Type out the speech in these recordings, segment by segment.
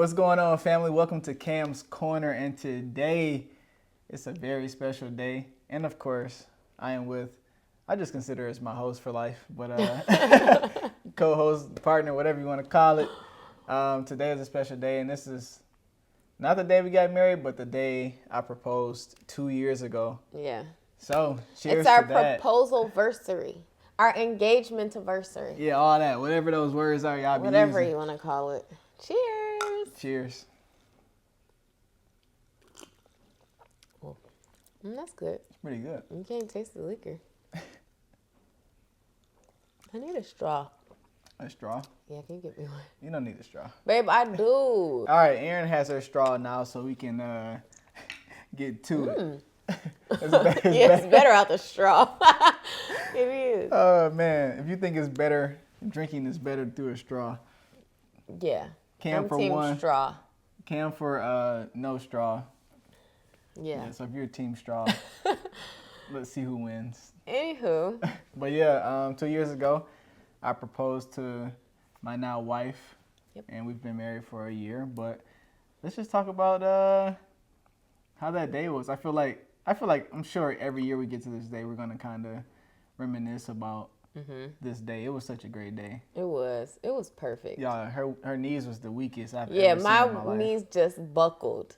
What's going on, family? Welcome to Cam's Corner, and today it's a very special day. And of course, I just consider her as my host for life, but co-host, partner, whatever you want to call it. Today is a special day, and this is not the day we got married, but the day I proposed 2 years ago. Yeah. So, cheers to that. It's our proposalversary, our engagement-versary. Yeah, all that, whatever those words are, y'all be using. Whatever you want to call it. Cheers. Cheers. That's good. It's pretty good. You can't taste the liquor. I need a straw. A straw? Yeah, can you get me one? You don't need a straw. Babe, I do. All right, Erin has her straw now, so we can get to it. It's better out the straw. It is. Oh, man. If you think it's better, drinking is better through a straw. Yeah. Cam I'm for team one. Straw. Cam for no straw. Yeah. So if you're team straw, let's see who wins. Anywho. But yeah, 2 years ago, I proposed to my now wife. Yep. And we've been married for a year. But let's just talk about how that day was. I feel like I'm sure every year we get to this day, we're gonna kind of reminisce about this day. It was such a great day. It was perfect. Yeah, her knees was the weakest I've ever seen in my life. My knees just buckled.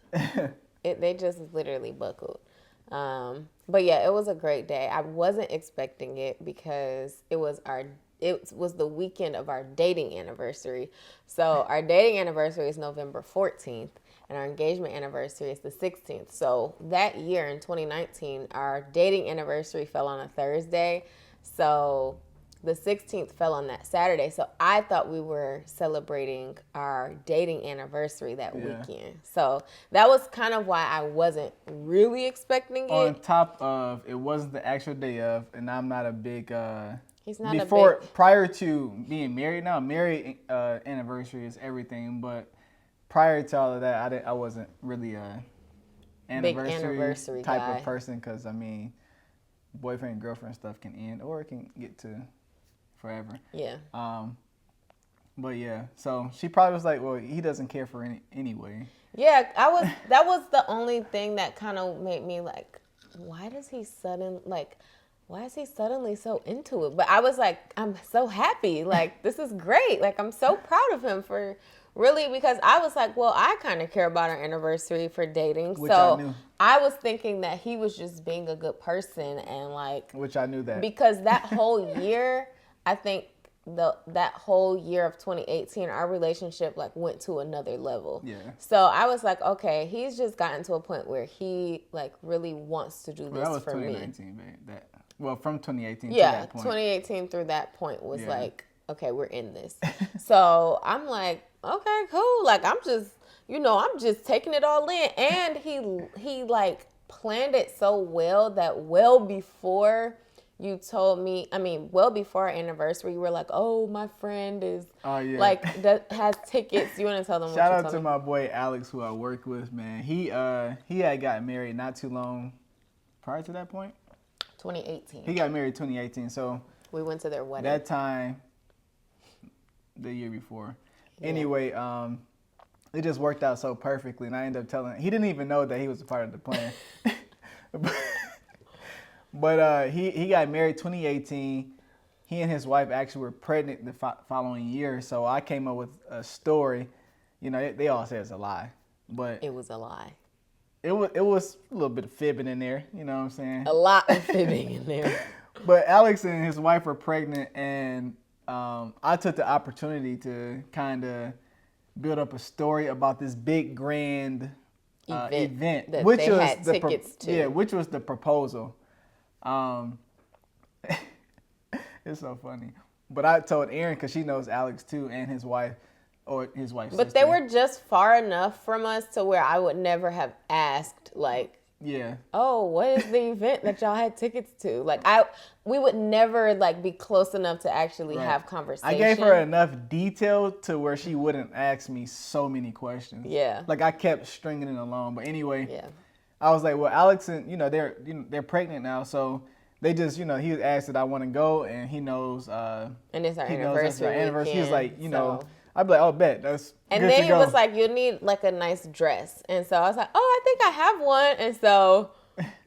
They just literally buckled. But yeah, it was a great day. I wasn't expecting it because it was the weekend of our dating anniversary. So our dating anniversary is November 14th. And our engagement anniversary is the 16th. So that year in 2019, our dating anniversary fell on a Thursday. So the 16th fell on that Saturday. So I thought we were celebrating our dating anniversary that weekend. So that was kind of why I wasn't really expecting it. On top of, it wasn't the actual day of, and I'm not a big... He's not prior to being married now, married anniversary is everything, but... Prior to all of that, I wasn't really a anniversary type guy. Of person because, I mean, boyfriend and girlfriend stuff can end or it can get to forever. Yeah. But, yeah, so she probably was like, well, he doesn't care for anyway. Yeah, that was the only thing that kind of made me like, why is he suddenly so into it? But I was like, I'm so happy. Like, this is great. Like, I'm so proud of him for... Really, because I was like, well, I kind of care about our anniversary for dating. Which I knew. I was thinking that he was just being a good person and like... Which I knew that. Because that whole year, I think that whole year of 2018, our relationship like went to another level. Yeah. So I was like, okay, he's just gotten to a point where he like really wants to do this for me. That was 2019, babe. From 2018 to yeah, that point. 2018 through that point was like, okay, we're in this. So I'm like, okay, cool. Like, I'm just taking it all in. And he like planned it so well that well before you told me, well before our anniversary, you were like, oh, my friend is that has tickets. You want to tell them Shout out to my boy Alex, who I work with, man. He had got married not too long prior to that point. 2018. He got married 2018, so we went to their wedding. That time, the year before. Yeah. Anyway, it just worked out so perfectly, and I ended up telling him. He didn't even know that he was a part of the plan. But he got married 2018. He and his wife actually were pregnant the following year, so I came up with a story. You know, they all say it's a lie, but... It was a lie. It was a little bit of fibbing in there, you know what I'm saying? A lot of fibbing in there. But Alex and his wife were pregnant, and I took the opportunity to kind of build up a story about this big grand event that which they was had tickets to. Yeah, which was the proposal. It's so funny. But I told Erin, because she knows Alex too, and his wife. Or his wife's But sister. they were just far enough from us to where I would never have asked, like, oh, what is the event that y'all had tickets to? Like, we would never, like, be close enough to actually have conversation. I gave her enough detail to where she wouldn't ask me so many questions. Yeah. Like, I kept stringing it along. But anyway, I was like, well, Alex and, they're pregnant now, so... They just, he asked that I want to go, and he knows. And it's our anniversary. He's like, I'd be like, oh, bet. That's And good then to he go. was like, you need like a nice dress. And so I was like, oh, I think I have one. And so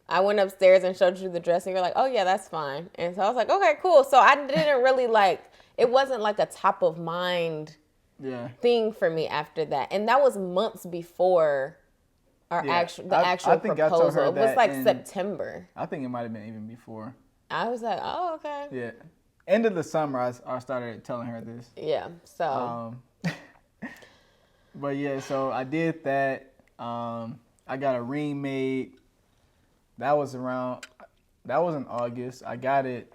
I went upstairs and showed you the dress. And you're like, oh, yeah, that's fine. And so I was like, okay, cool. So I didn't really like, it wasn't like a top of mind thing for me after that. And that was months before the actual proposal. It was like September. I think it might have been even before. I was like, oh, okay. Yeah. End of the summer, I started telling her this. Yeah, so. But yeah, so I did that. I got a ring made. That was in August. I got it.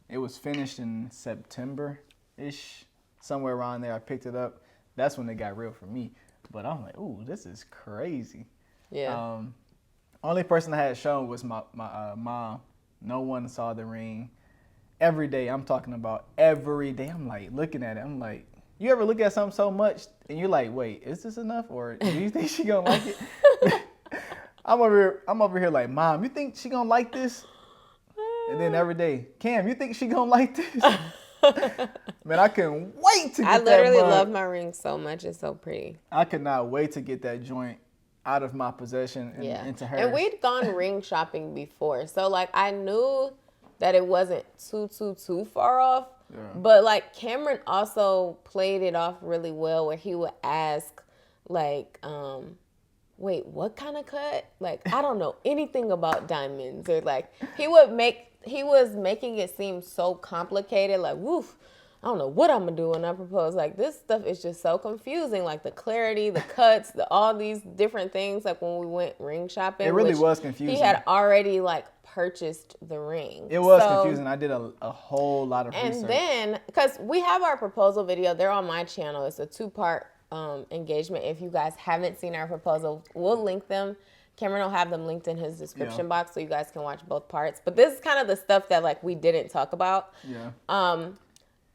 It was finished in September-ish, somewhere around there. I picked it up. That's when it got real for me. But I'm like, ooh, this is crazy. Yeah. Only person I had shown was my mom. No one saw the ring. Every day, I'm talking about every day. I'm like looking at it. I'm like, you ever look at something so much and you're like, wait, is this enough, or do you think she gonna like it? I'm over here like, Mom, you think she gonna like this? And then every day, Cam, you think she gonna like this? Man, I couldn't wait to get that. I literally love my ring so much. It's so pretty. I could not wait to get that joint out of my possession and into hers. And we'd gone ring shopping before. So, like, I knew that it wasn't too far off. Yeah. But, like, Cameron also played it off really well where he would ask, like, wait, what kind of cut? Like, I don't know anything about diamonds. Or, like, he was making it seem so complicated. Like, woof, I don't know what I'm going to do when I propose. Like, this stuff is just so confusing. Like, the clarity, the cuts, all these different things. Like, when we went ring shopping. It really was confusing. He had already, like, purchased the ring. It was confusing. I did a whole lot of research. And then, because we have our proposal video. They're on my channel. It's a 2-part engagement. If you guys haven't seen our proposal, we'll link them. Cameron will have them linked in his description box so you guys can watch both parts. But this is kind of the stuff that, like, we didn't talk about. Yeah.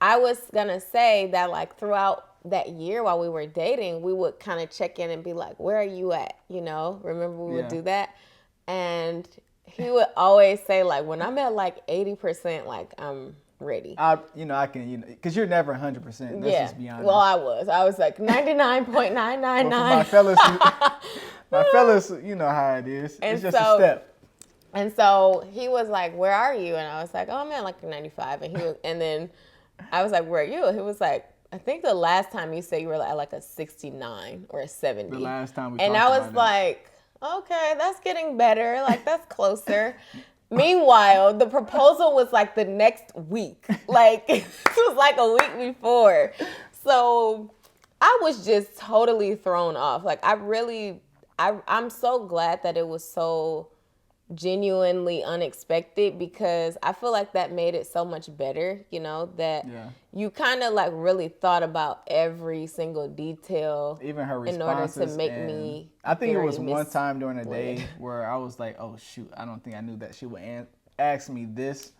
I was going to say that, like, throughout that year while we were dating, we would kind of check in and be like, where are you at? You know, remember we would do that? And he would always say, like, when I'm at, like, 80%, like, I'm ready. I can, because you're never 100%. Let's just be honest. Well, I was like 99.999. Well, my fellas, you know how it is. It's just a step. And so he was like, where are you? And I was like, oh, I'm at like 95. And then I was like, where are you? And he was like, I think the last time you said you were at like a 69 or a 70. The last time we talked about it. And I was like, okay, that's getting better. Like, that's closer. Meanwhile, the proposal was like the next week. Like, it was like a week before. So I was just totally thrown off. Like, I'm so glad that it was so genuinely unexpected, because I feel like that made it so much better, you know, that you kind of like really thought about every single detail, even her in responses, order to make me. I think it was one time during the day where I was like, oh shoot, I don't think I knew that she would ask me this,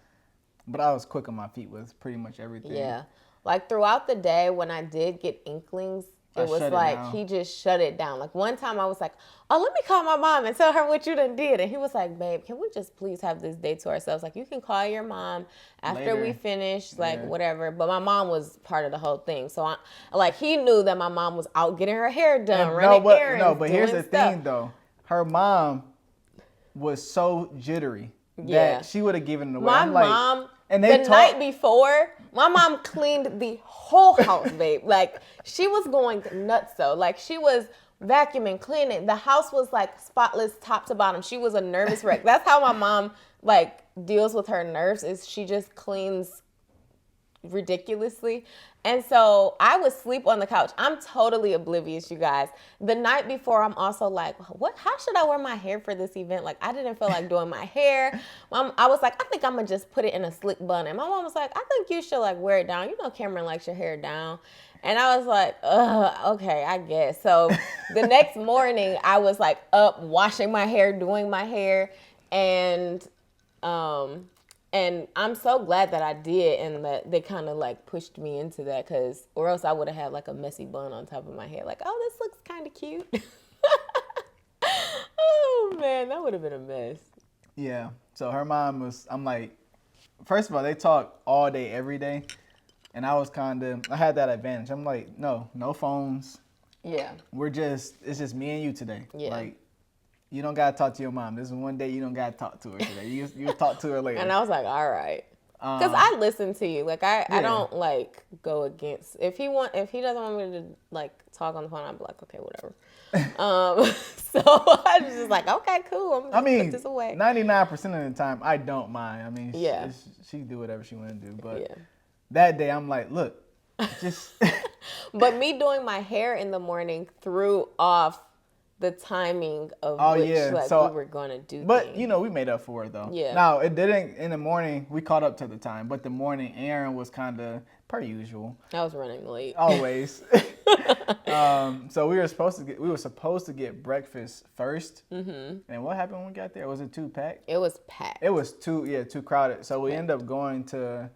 but I was quick on my feet with pretty much everything. Yeah, like throughout the day when I did get inklings, it was like he just shut it down. Like one time I was like, oh, let me call my mom and tell her what you done did. And he was like, babe, can we just please have this day to ourselves? Like, you can call your mom after we finish, like whatever. But my mom was part of the whole thing. So he knew that my mom was out getting her hair done, running errands, but here's the thing though. Her mom was so jittery that she would have given it away. My mom, night before, my mom cleaned the whole house, babe. Like, she was going nuts, though. Like, she was vacuuming, cleaning. The house was, like, spotless top to bottom. She was a nervous wreck. That's how my mom, like, deals with her nerves, is she just cleans ridiculously. And so I would sleep on the couch. I'm totally oblivious, you guys. The night before, I'm also like, how should I wear my hair for this event? Like, I didn't feel like doing my hair. I was like, I think I'm going to just put it in a slick bun. And my mom was like, I think you should like wear it down. You know, Cameron likes your hair down. And I was like, okay, I guess. So the next morning, I was like up washing my hair, doing my hair. And I'm so glad that I did, and that they kind of like pushed me into that, or else I would have had like a messy bun on top of my head. Like, oh, this looks kind of cute. Oh man, that would have been a mess. Yeah. So her mom I'm like, first of all, they talk all day, every day. And I had that advantage. I'm like, no phones. Yeah. It's just me and you today. Yeah. Like, you don't got to talk to your mom. This is one day you don't got to talk to her today. You talk to her later. And I was like, all right. Because I listen to you. Like, I don't, like, go against. If he doesn't want me to, like, talk on the phone, I'm like, okay, whatever. So I was just like, okay, cool. I'm just put this away. 99% of the time, I don't mind. I mean, she do whatever she want to do. But that day, I'm like, look, just. But me doing my hair in the morning threw off the timing of we were going to do But, things. you know, we made up for it, though. Yeah. Now, it didn't, in the morning, we caught up to the time. But the morning, Erin was kind of, per usual. I was running late. Always. So we were supposed to get breakfast first. Mm-hmm. And what happened when we got there? Was it too packed? It was packed. It was too crowded. So we ended up going to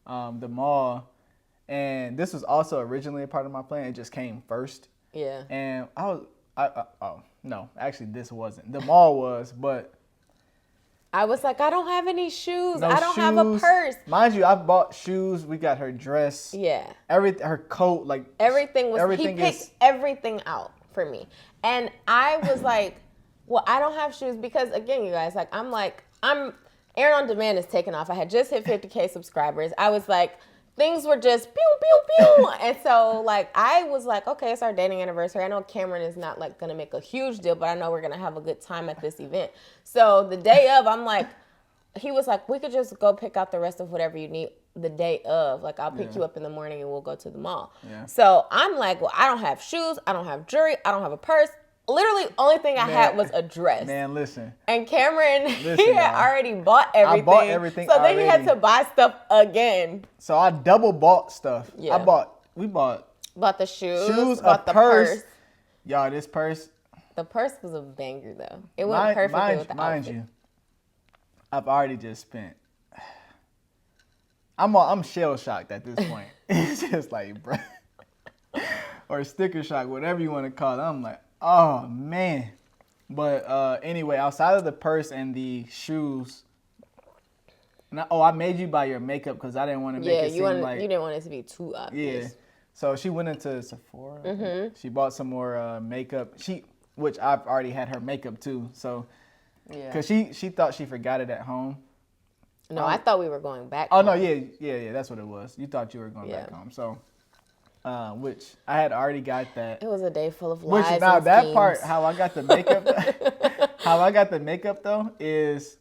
the mall. And this was also originally a part of my plan. It just came first. Yeah. And no, actually this wasn't. The mall was, but I was like, I don't have any shoes. I don't have a purse. Mind you, I bought shoes. We got her dress. Yeah. Her coat, like he picked everything out for me. And I was like, well, I don't have shoes because again, you guys, like I'm Erin on Demand is taking off. I had just hit 50K subscribers. I was like, things were just pew, pew, pew. And so, like, I was like, okay, it's our dating anniversary. I know Cameron is not, like, going to make a huge deal, but I know we're going to have a good time at this event. So the day of, I'm like, he was like, we could just go pick out the rest of whatever you need the day of. Like, I'll pick you up in the morning and we'll go to the mall. Yeah. So I'm like, well, I don't have shoes. I don't have jewelry. I don't have a purse. Literally, only thing I had was a dress. Man, listen. And Cameron, he had already bought everything. I bought everything So then he had to buy stuff again. So I double bought stuff. Yeah. We bought the shoes, bought the purse. Y'all, this purse. The purse was a banger, though. It went perfectly with the outfit. Mind you, I've already just spent. I'm shell shocked at this point. It's just like, bro. Or sticker shock, whatever you want to call it. I'm like, oh, man. But anyway, outside of the purse and the shoes, I made you buy your makeup because I didn't want to make it seem like... you didn't want it to be too obvious. Yeah. So she went into Sephora. Mm-hmm. She bought some more makeup, which I've already had her makeup too. So, because she thought she forgot it at home. No, I thought we were going back home. No, yeah, that's what it was. You thought you were going back home. So... which I had already got that. It was a day full of lies. Which now that part, how I got the makeup, though, is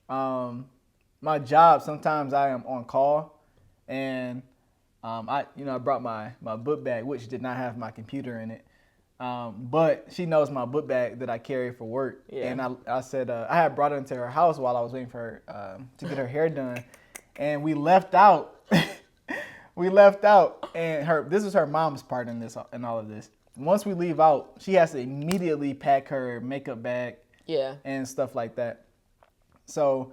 my job. Sometimes I am on call, and I brought my book bag, which did not have my computer in it. But she knows my book bag that I carry for work, and I said I had brought it into her house while I was waiting for her to get her hair done, and we left out. And this is her mom's part in this and all of this. Once we leave out, she has to immediately pack her makeup bag and stuff like that. So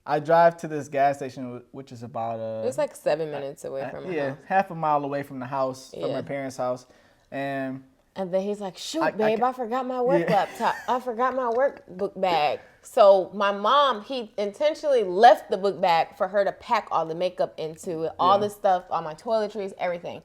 I drive to this gas station, which is about... it's like 7 minutes away from her house. Yeah, half a mile away from the house, from her parents' house. And then he's like, shoot, babe, I forgot my work laptop. I forgot my work book bag. So my mom, he intentionally left the book bag for her to pack all the makeup into it, all this stuff, all my toiletries, everything.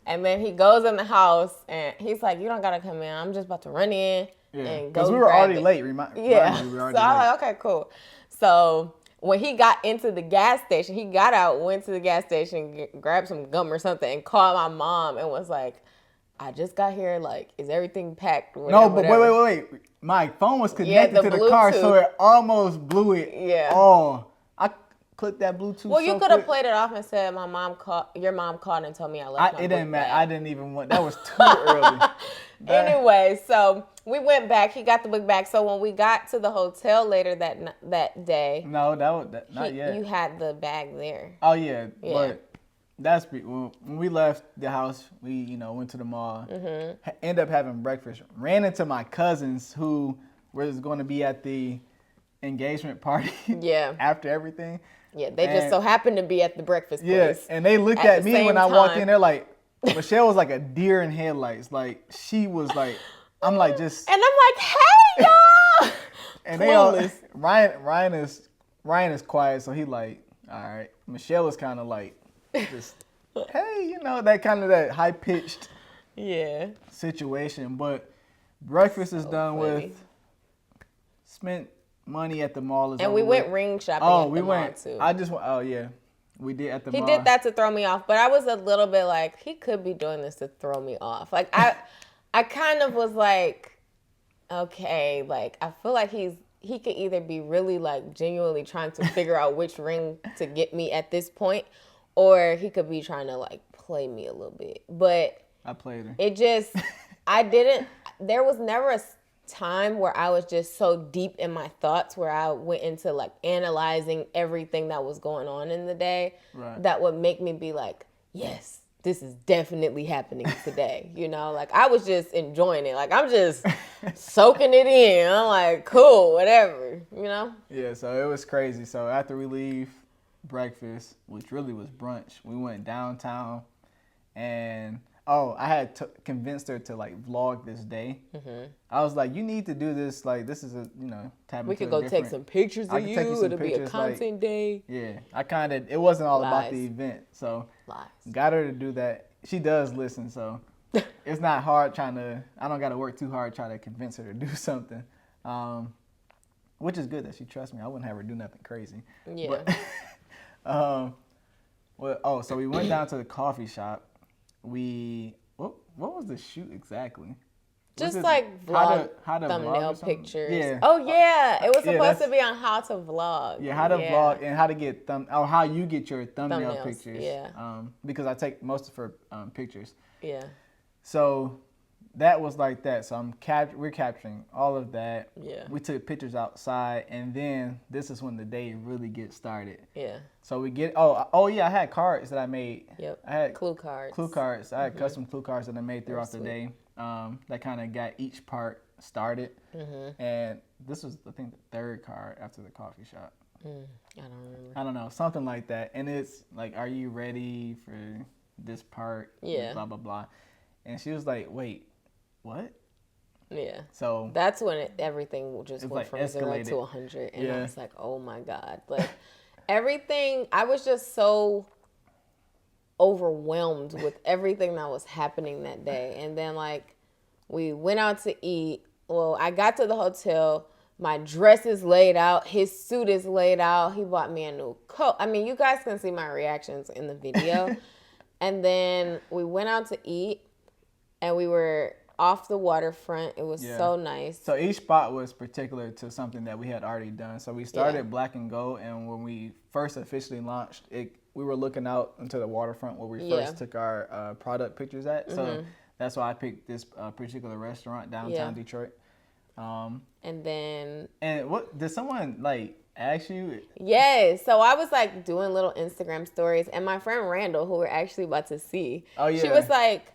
And then he goes in the house and he's like, you don't got to come in. I'm just about to run in and go. Because we were already late. So I'm like, okay, cool. So when he got into the gas station, he got out, went to the gas station, grabbed some gum or something and called my mom and was like, I just got here. Like, is everything packed? Whatever, no, but wait. My phone was connected to the car, so it almost blew it. Yeah. Oh, I clicked that Bluetooth. Well, you could have played it off and said, your mom called and told me I left my It didn't matter. Bag. I didn't even want. That was too early. Anyway, so we went back. He got the book back. So when we got to the hotel later that day. No, not yet. You had the bag there. Oh yeah. But. When we left the house, we went to the mall, ended up having breakfast, ran into my cousins who was going to be at the engagement party after everything. Yeah, they just so happened to be at the breakfast place. Yeah, and they looked at me when I walked in. They're like, Michelle was like a deer in headlights. Like, she was like, I'm like just. And I'm like, hey, y'all. And they all, Ryan is quiet, so he like, all right. Michelle is kind of like, just hey, you know, that high pitched situation. But breakfast is done with. Spent money at the mall. And we went ring shopping at the mall too. I just went. Oh yeah, we did at the mall. He did that to throw me off, but I was a little bit like, he could be doing this to throw me off. Like I kind of was like, okay, like I feel like he could either be really like genuinely trying to figure out which ring to get me at this point, or he could be trying to like play me a little bit. But I played her. It just, there was never a time where I was just so deep in my thoughts where I went into like analyzing everything that was going on in the day that would make me be like, yes, this is definitely happening today. You know, like I was just enjoying it. Like I'm just soaking it in. I'm like, cool, whatever, you know? Yeah, so it was crazy. So after we leave breakfast, which really was brunch, we went downtown and I had convinced her to like vlog this day. Mm-hmm. I was like, you need to do this. Like, this is a, tap we could go take some pictures of you. It'll be a content day. Yeah, it wasn't all about the event. So, got her to do that. She does listen, so it's not hard I don't got to work too hard trying to convince her to do something. Which is good that she trusts me. I wouldn't have her do nothing crazy. Yeah. But, so we went down to the coffee shop. What was the shoot exactly? Just like vlog how to thumbnail vlog pictures. Yeah. Oh yeah, it was supposed to be on how to vlog. Yeah, how to vlog and how to get how you get your thumbnail Thumbnails, pictures. Yeah. Because I take most of her pictures. Yeah. So that was like that. So we're capturing all of that. Yeah. We took pictures outside, and then this is when the day really gets started. Yeah. So we get I had cards that I made. Yep. I had clue cards. I had custom clue cards that I made throughout the day. That kind of got each part started. Mm-hmm. And this was, I think, the third card after the coffee shop. I don't remember. I don't know, something like that. And it's like, are you ready for this part? Yeah. Blah blah blah. And she was like, wait. What? Yeah. So that's when everything just went from escalated. 0 to 100, and I was like, oh my god, like everything. I was just so overwhelmed with everything that was happening that day, and then like we went out to eat. Well, I got to the hotel. My dress is laid out. His suit is laid out. He bought me a new coat. I mean, you guys can see my reactions in the video. And then we went out to eat, and we were off the waterfront. It was so nice. So each spot was particular to something that we had already done. So we started Black and Gold, and when we first officially launched it, we were looking out into the waterfront where we first took our product pictures at. So that's why I picked this particular restaurant downtown Detroit. And what did someone like ask you? Yes. So I was like doing little Instagram stories, and my friend Randall, who we're actually about to see, she was like,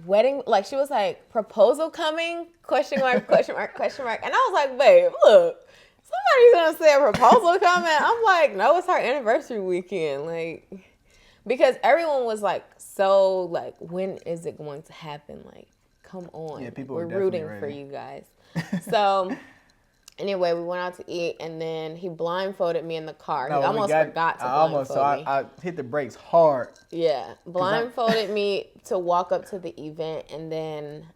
wedding, like she was like, proposal coming? Question mark, question mark, question mark. And I was like, babe, look, somebody's gonna say a proposal coming. I'm like, no, it's our anniversary weekend. Like, because everyone was like, so like, when is it going to happen? Like, come on. Yeah, people we're were rooting ready for you guys. So anyway, we went out to eat, and then he blindfolded me in the car. He almost forgot to blindfold me. I hit the brakes hard. Yeah, blindfolded me to walk up to the event, and then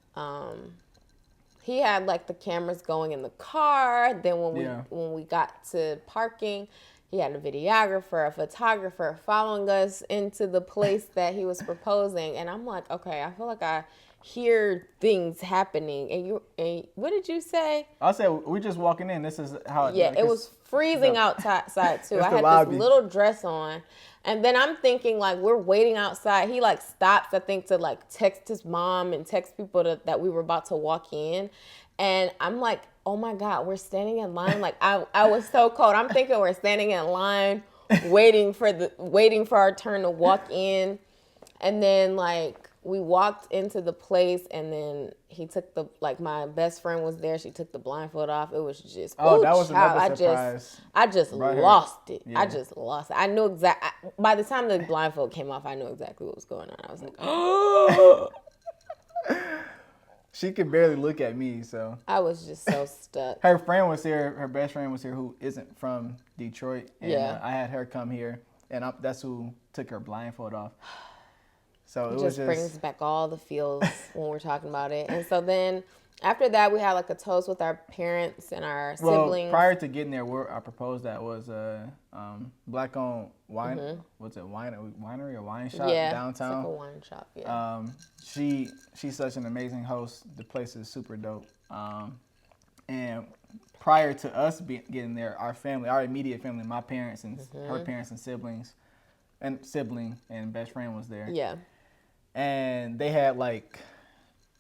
he had like the cameras going in the car. Then when we got to parking, he had a videographer, a photographer following us into the place that he was proposing, and I'm like, okay, I feel like I hear things happening. And what did you say? I said we're just walking in. This is how it was freezing outside too. I had this little dress on, and then I'm thinking like we're waiting outside. He like stops, I think, to like text his mom and text people that we were about to walk in, and I'm like, oh my god, we're standing in line. Like I was so cold. I'm thinking we're standing in line waiting for our turn to walk in, and then like we walked into the place, and then he took my best friend was there. She took the blindfold off. It was just, that was another surprise. I just lost it. Yeah. I just lost it. I knew by the time the blindfold came off, I knew exactly what was going on. I was like, oh. She could barely look at me, so. I was just so stuck. Her friend was here. Her best friend was here who isn't from Detroit. And I had her come here, and that's who took her blindfold off. So it just brings back all the feels when we're talking about it. And so then after that, we had like a toast with our parents and our siblings. Prior to getting there, where I proposed at was a black-owned wine. What's it, winery or wine shop downtown? It's like a wine shop. Yeah. She's such an amazing host. The place is super dope. And prior to us getting there, our immediate family, my parents and her parents and sibling and best friend was there. Yeah. And they had like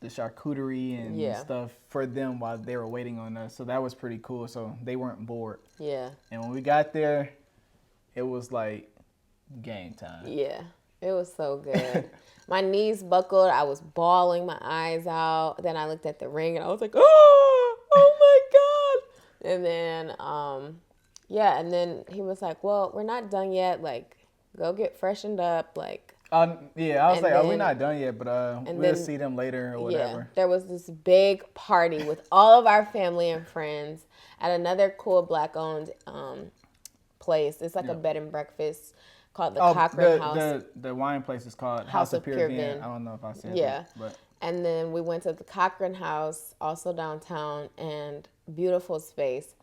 the charcuterie and stuff for them while they were waiting on us. So that was pretty cool. So they weren't bored. Yeah. And when we got there, it was like game time. Yeah. It was so good. My knees buckled. I was bawling my eyes out. Then I looked at the ring and I was like, oh my God. And then, and then he was like, well, we're not done yet. Like, go get freshened up. Like, I was like, we're not done yet, but we'll see them later or whatever. Yeah, there was this big party with all of our family and friends at another cool black-owned place. It's like a bed and breakfast called the Cochrane House. The wine place is called House of Pure Vin. I don't know if I said that. But. And then we went to the Cochrane House, also downtown, and beautiful space.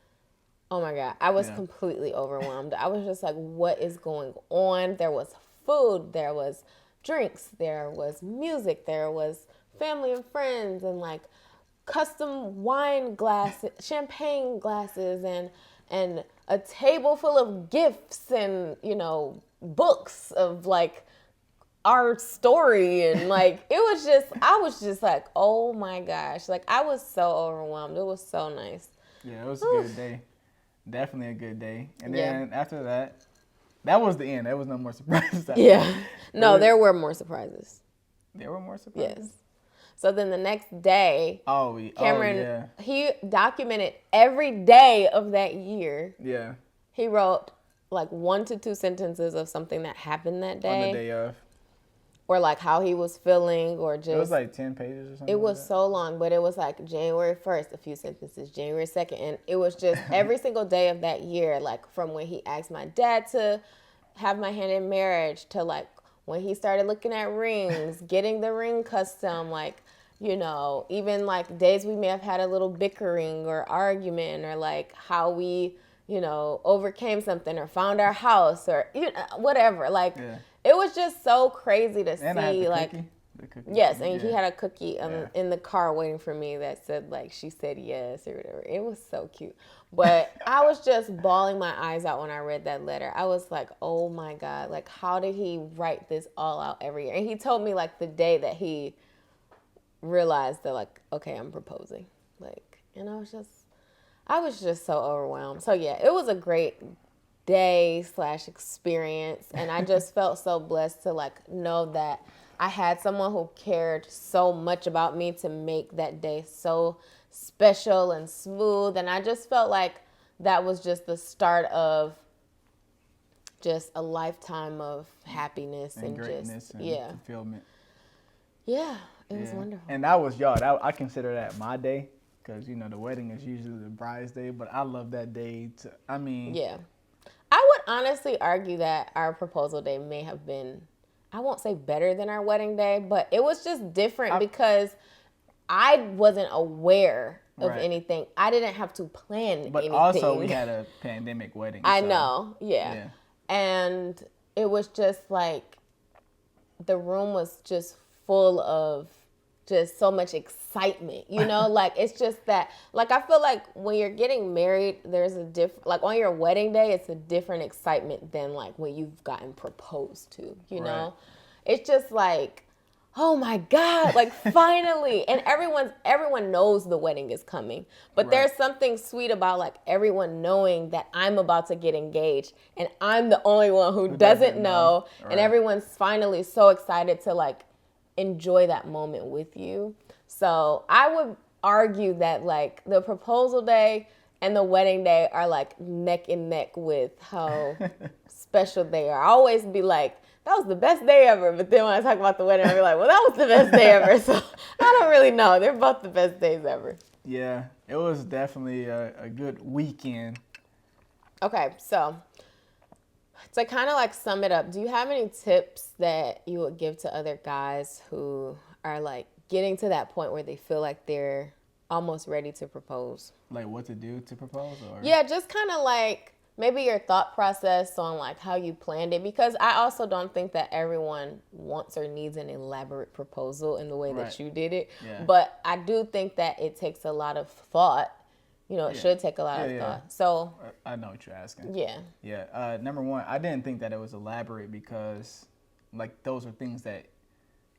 Oh, my God. I was completely overwhelmed. I was just like, what is going on? There was food, there was drinks, there was music, there was family and friends, and like custom wine glasses, champagne glasses, and a table full of gifts and, books of like our story. And like, I was just like, oh my gosh. Like, I was so overwhelmed. It was so nice. Yeah, it was a good day. Definitely a good day. And then after that, that was the end. There was no more surprises. No, there were more surprises. There were more surprises? Yes. So then the next day, Cameron, he documented every day of that year. Yeah. He wrote like 1 to 2 sentences of something that happened that day. On the day of. Or like how he was feeling, or just. It was like 10 pages or something. It was so long, but it was like January 1st, a few sentences, January 2nd. And it was just every single day of that year, like from when he asked my dad to have my hand in marriage to like when he started looking at rings, getting the ring custom, like, even like days we may have had a little bickering or argument, or like how we, overcame something or found our house or whatever. Like, it was just so crazy to see, like, yes, and he had a cookie in the car waiting for me that said, like, she said yes or whatever. It was so cute. But I was just bawling my eyes out when I read that letter. I was like, oh my God, like, how did he write this all out every year? And he told me, like, the day that he realized that, like, okay, I'm proposing. Like, and I was just so overwhelmed. So, yeah, it was a great day/experience. And I just felt so blessed to, like, know that I had someone who cared so much about me to make that day so special and smooth. And I just felt like that was just the start of just a lifetime of happiness and greatness just, and fulfillment. Yeah, it was wonderful. And that was y'all. I consider that my day because, the wedding is usually the bride's day. But I love that day. Yeah. I would honestly argue that our proposal day may have been, I won't say better than our wedding day, but it was just different because I wasn't aware of anything. I didn't have to plan anything. But also we had a pandemic wedding. I know, yeah. And it was just like, the room was just full of just so much excitement, like it's just that, like, I feel like when you're getting married, there's a like on your wedding day, it's a different excitement than like when you've gotten proposed to, know? It's just like, oh my God, like finally. And everyone knows the wedding is coming, but there's something sweet about like everyone knowing that I'm about to get engaged and I'm the only one who doesn't know. And everyone's finally so excited to like enjoy that moment with you. So I would argue that like the proposal day and the wedding day are like neck and neck with how special they are. I always be like, that was the best day ever. But then when I talk about the wedding, I'll be like, well, that was the best day ever. So I don't really know. They're both the best days ever. Yeah, it was definitely a good weekend. Okay, so To kind of like sum it up, do you have any tips that you would give to other guys who are like getting to that point where they feel like they're almost ready to propose? Like what to do to propose, or Yeah, just kind of like maybe your thought process on like how you planned it, because I also don't think that everyone wants or needs an elaborate proposal in the way Right. that you did it. Yeah. But I do think that it takes a lot of thought. You know, it Yeah. should take a lot of thought. So I know what you're asking. yeah. Yeah. Number one, I didn't think that it was elaborate because, like, those are things that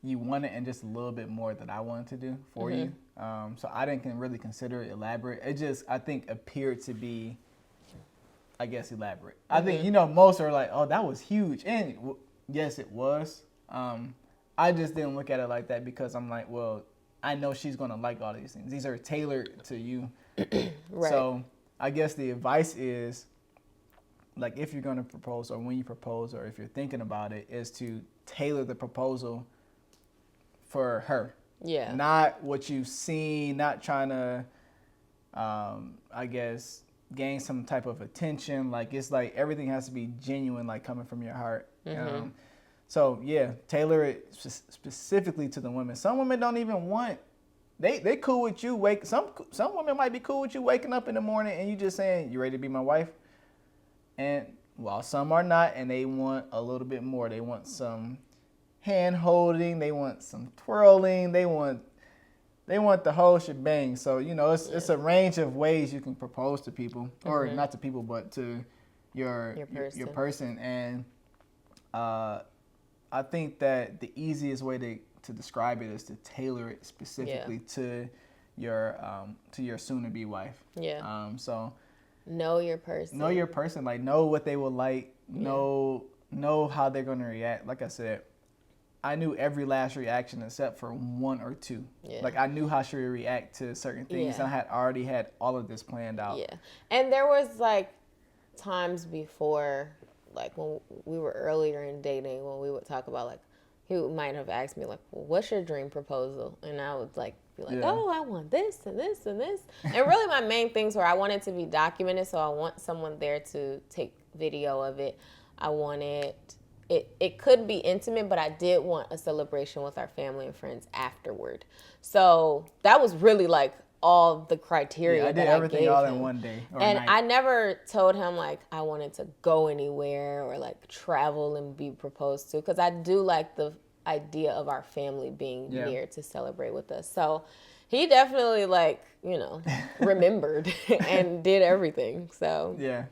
you wanted and just a little bit more that I wanted to do for you. So I didn't really consider it elaborate. It just, I think, appeared to be, I guess, elaborate. I think, most are like, oh, that was huge. And yes, it was. I just didn't look at it like that because I'm like, well, I know she's going to like all these things. These are tailored to you. Right. So I guess the advice is, like, if you're going to propose or when you propose or if you're thinking about it, is to tailor the proposal for her. Yeah. Not what you've seen, not trying to, I guess, gain some type of attention. Like, it's like everything has to be genuine, like coming from your heart. So, yeah, tailor it specifically to the women. Some women don't even want, they cool with you. Some women might be cool with you waking up in the morning and you just saying, you ready to be my wife? And while some are not, and they want a little bit more. They want some hand holding, they want some twirling, they want the whole shebang. So, it's a range of ways you can propose to people, or not to people, but to your person. And I think that the easiest way to describe it is to tailor it specifically to your soon-to-be wife. Yeah. So know your person. Know your person. Like, know what they will like. Know how they're going to react. Like I said, I knew every last reaction except for one or two. Yeah. Like, I knew how she would react to certain things. And I had already had all of this planned out. Yeah. And there was, like, times before, like, when we were earlier in dating, when we would talk about, like, he might have asked me, like, well, what's your dream proposal? And I would, like, be like, oh, I want this and this and this. And really my main things were I wanted to be documented, so I want someone there to take video of it. I wanted... It could be intimate, but I did want a celebration with our family and friends afterward. So that was really like all the criteria. Yeah, I did everything all in one day or and night. I never told him like I wanted to go anywhere or like travel and be proposed to, because I do like the idea of our family being near to celebrate with us. So he definitely like, remembered and did everything. So yeah,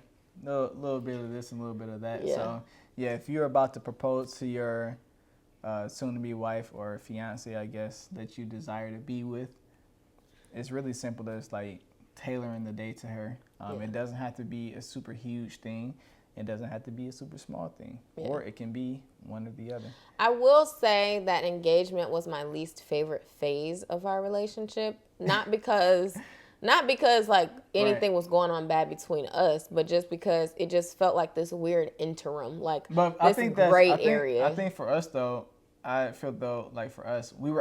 a little bit of this and a little bit of that. Yeah. So yeah, if you're about to propose to your soon-to-be wife or fiance, I guess, that you desire to be with, it's really simple. It's like tailoring the day to her. It doesn't have to be a super huge thing. It doesn't have to be a super small thing. Yeah. Or it can be one or the other. I will say that engagement was my least favorite phase of our relationship. Not because like anything was going on bad between us, but just because it just felt like this weird interim, like but this gray area. I think for us though, I feel though like for us, we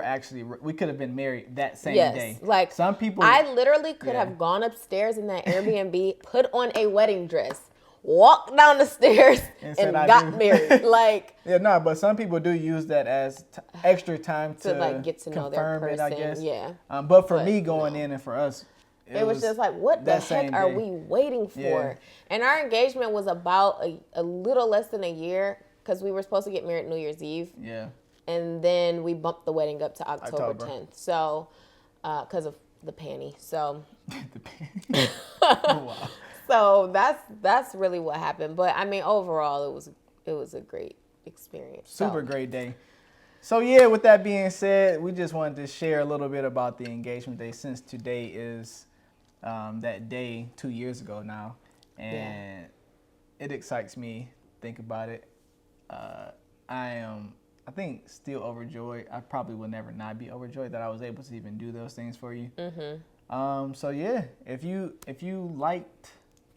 could have been married that same day. Like some people, I literally could have gone upstairs in that Airbnb, put on a wedding dress, walked down the stairs, and got married. Like but some people do use that as extra time to like get to know their person. I guess. Yeah. But for me going in and for us. It was just like, what the heck are we waiting for? Yeah. And our engagement was about a little less than a year, because we were supposed to get married New Year's Eve. Yeah. And then we bumped the wedding up to October 10th. So, because of the panty. So. The panty. Wow. So that's really what happened. But I mean, overall, it was a great experience. Super great day. So yeah, with that being said, we just wanted to share a little bit about the engagement day, since today is that day 2 years ago now, and it excites me. Think about it. I am, I think, still overjoyed. I probably will never not be overjoyed that I was able to even do those things for you. So yeah, if you liked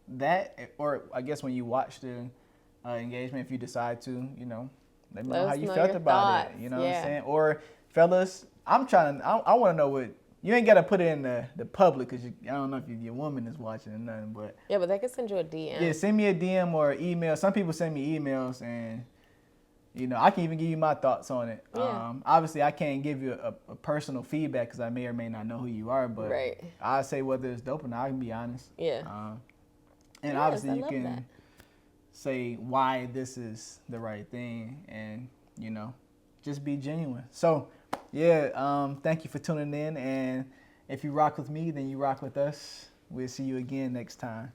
that, or I guess when you watch the engagement, if you decide to, let me know how you felt about it. You know what I'm saying? Or fellas, I want to know what you ain't gotta put it in the public because I don't know if your woman is watching or nothing, but Yeah, but they can send you a DM. yeah, send me a DM or email. Some people send me emails, and I can even give you my thoughts on it. Yeah. Obviously, I can't give you a personal feedback because I may or may not know who you are, but right. I say whether it's dope or not. I can be honest. Yeah. And yes, obviously, you can say why this is the right thing, and just be genuine. So, yeah, thank you for tuning in, and if you rock with me, then you rock with us. We'll see you again next time.